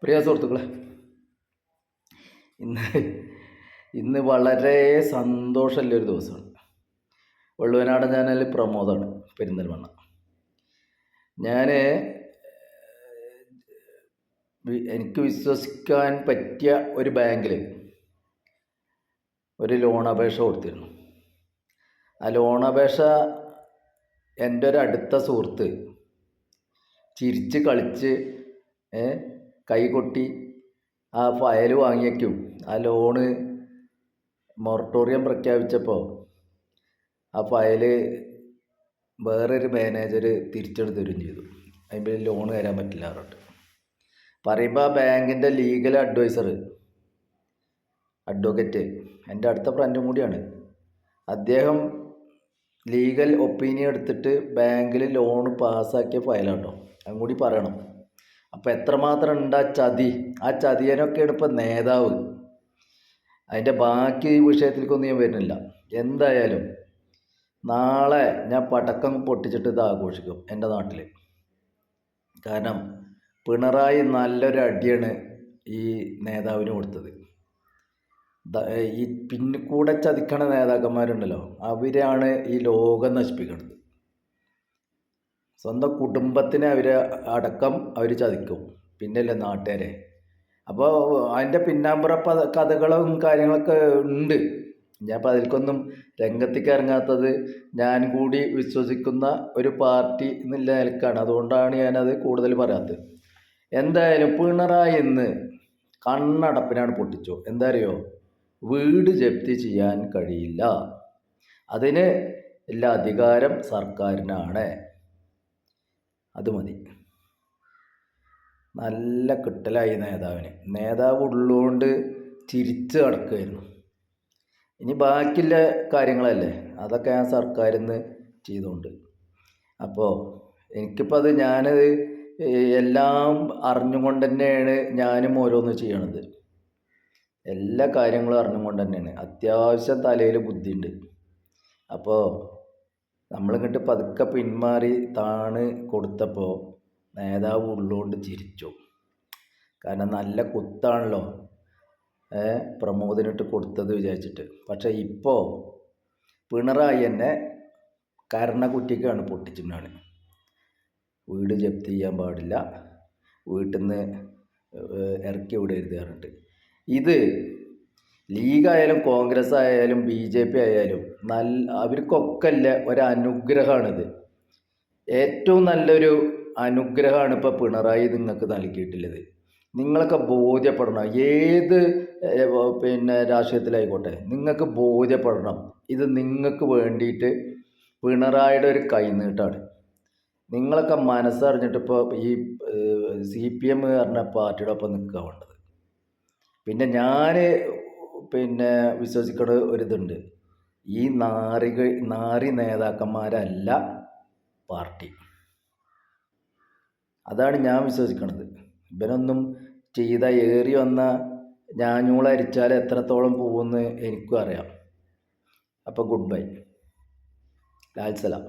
പ്രിയ സുഹൃത്തുക്കളെ, ഇന്ന് ഇന്ന് വളരെ സന്തോഷമുള്ളൊരു ദിവസമാണ്. വള്ളുവനാടൻ ചാനലിൽ പ്രമോദാണ്, പെരിന്തൽമണ്ണ. ഞാൻ എനിക്ക് വിശ്വസിക്കാൻ പറ്റിയ ഒരു ബാങ്കിൽ ഒരു ലോൺ അപേക്ഷ കൊടുത്തിരുന്നു. ആ ലോൺ അപേക്ഷ എൻ്റെ ഒരു അടുത്ത സുഹൃത്ത് ചിരിച്ച് കളിച്ച് കൈകൊട്ടി ആ ഫയൽ വാങ്ങിയേക്കും. ആ ലോണ് മൊറട്ടോറിയം പ്രഖ്യാപിച്ചപ്പോൾ ആ ഫയൽ വേറൊരു മാനേജർ തിരിച്ചെടുത്ത് തരുകയും ചെയ്തു. അതിൻ്റെ ലോൺ തരാൻ പറ്റില്ല പറഞ്ഞിട്ട് പറയുമ്പോൾ ആ ബാങ്കിൻ്റെ ലീഗൽ അഡ്വക്കേറ്റ് എൻ്റെ അടുത്ത ഫ്രണ്ടും കൂടിയാണ്. അദ്ദേഹം ലീഗൽ ഒപ്പീനിയൻ എടുത്തിട്ട് ബാങ്കിൽ ലോൺ പാസ്സാക്കിയ ഫയലാട്ടോ. അതും കൂടി പറയണം. അപ്പോൾ എത്രമാത്രം ഉണ്ട് ആ ചതിയനൊക്കെയാണ് ഇപ്പോൾ നേതാവ്. അതിൻ്റെ ബാക്കി വിഷയത്തിലേക്കൊന്നും ഞാൻ വരുന്നില്ല. എന്തായാലും നാളെ ഞാൻ പടക്കം പൊട്ടിച്ചിട്ട് ഇത് ആഘോഷിക്കും എൻ്റെ നാട്ടിൽ. കാരണം പിണറായി നല്ലൊരു അടിയാണ് ഈ നേതാവിന് കൊടുത്തത്. ഈ പിന്നിക്കൂടെ ചതിക്കണ നേതാക്കന്മാരുണ്ടല്ലോ, അവരാണ് ഈ ലോകം നശിപ്പിക്കുന്നത്. സ്വന്തം കുടുംബത്തിനെ അടക്കം അവർ ചതിക്കും, പിന്നല്ലേ നാട്ടുകാരെ. അപ്പോൾ അതിൻ്റെ പിന്നാമ്പുറ കഥകളും കാര്യങ്ങളൊക്കെ ഉണ്ട്. ഞാൻ അപ്പോൾ അതിൽക്കൊന്നും രംഗത്തേക്ക് ഇറങ്ങാത്തത് ഞാൻ കൂടി വിശ്വസിക്കുന്ന ഒരു പാർട്ടി എന്നുള്ള നിലക്കാണ്. അതുകൊണ്ടാണ് ഞാനത് കൂടുതൽ പറയാത്തത്. എന്തായാലും പിണറായി ഇന്ന് കണ്ണടപ്പിനാണ് പൊട്ടിച്ചു. എന്താ അറിയോ, വീട് ജപ്തി ചെയ്യാൻ കഴിയില്ല, അതിന് എല്ലാ അധികാരം സർക്കാരിനാണ്, അത് മതി. നല്ല കിട്ടലായി നേതാവിന്. നേതാവ് ഉള്ളതുകൊണ്ട് ചിരിച്ച് കിടക്കുമായിരുന്നു. ഇനി ബാക്കിയുള്ള കാര്യങ്ങളല്ലേ, അതൊക്കെ ഞാൻ സർക്കാരിൽ നിന്ന് ചെയ്തുകൊണ്ട്. അപ്പോൾ എനിക്കിപ്പോൾ അത് ഞാനത് എല്ലാം അറിഞ്ഞുകൊണ്ട് തന്നെയാണ് ഞാനും ഓരോന്ന് ചെയ്യണത്. എല്ലാ കാര്യങ്ങളും അറിഞ്ഞുകൊണ്ട് തന്നെയാണ്. അത്യാവശ്യം തലയിൽ ബുദ്ധിയുണ്ട്. അപ്പോൾ നമ്മളിങ്ങോട്ട് പതുക്കെ പിന്മാറി താണ് കൊടുത്തപ്പോൾ നേതാവ് ഉള്ളുകൊണ്ട് ചിരിച്ചു. കാരണം നല്ല കുത്താണല്ലോ പ്രമോദിനിട്ട് കൊടുത്തത് വിചാരിച്ചിട്ട്. പക്ഷേ ഇപ്പോൾ പിണറായി എന്നെ കരണക്കുറ്റിക്കാണ് പൊട്ടിച്ചിട്ടാണ്. വീട് ജപ്തി ചെയ്യാൻ പാടില്ല, വീട്ടിൽ നിന്ന് ഇറക്കി വിടരുത് പറഞ്ഞിട്ട്. ഇത് ലീഗായാലും കോൺഗ്രസ് ആയാലും BJP ആയാലും അവർക്കൊക്കെ അല്ല ഒരു അനുഗ്രഹമാണിത്. ഏറ്റവും നല്ലൊരു അനുഗ്രഹമാണ് ഇപ്പോൾ പിണറായി നിങ്ങൾക്ക് നൽകിയിട്ടുള്ളത്. നിങ്ങളൊക്കെ ബോധ്യപ്പെടണം. ഏത് രാഷ്ട്രീയത്തിലായിക്കോട്ടെ നിങ്ങൾക്ക് ബോധ്യപ്പെടണം, ഇത് നിങ്ങൾക്ക് വേണ്ടിയിട്ട് പിണറായിയുടെ ഒരു കൈനീട്ടാണ്. നിങ്ങളൊക്കെ മനസ്സറിഞ്ഞിട്ട് ഇപ്പോൾ ഈ CPM പറഞ്ഞ പാർട്ടിയുടെ ഒപ്പം നിൽക്കുക വേണ്ടത്. പിന്നെ ഞാൻ വിശ്വസിക്കുന്ന ഒരിതുണ്ട്, ഈ നാറി നേതാക്കന്മാരല്ല പാർട്ടി. അതാണ് ഞാൻ വിശ്വസിക്കുന്നത്. ഇവനൊന്നും ചെയ്ത ഏറി വന്ന ഞാഞ്ഞൂളരിച്ചാൽ എത്രത്തോളം പോകുമെന്ന് എനിക്കും അറിയാം. അപ്പോൾ ഗുഡ് ബൈ, ലാൽ സലാം.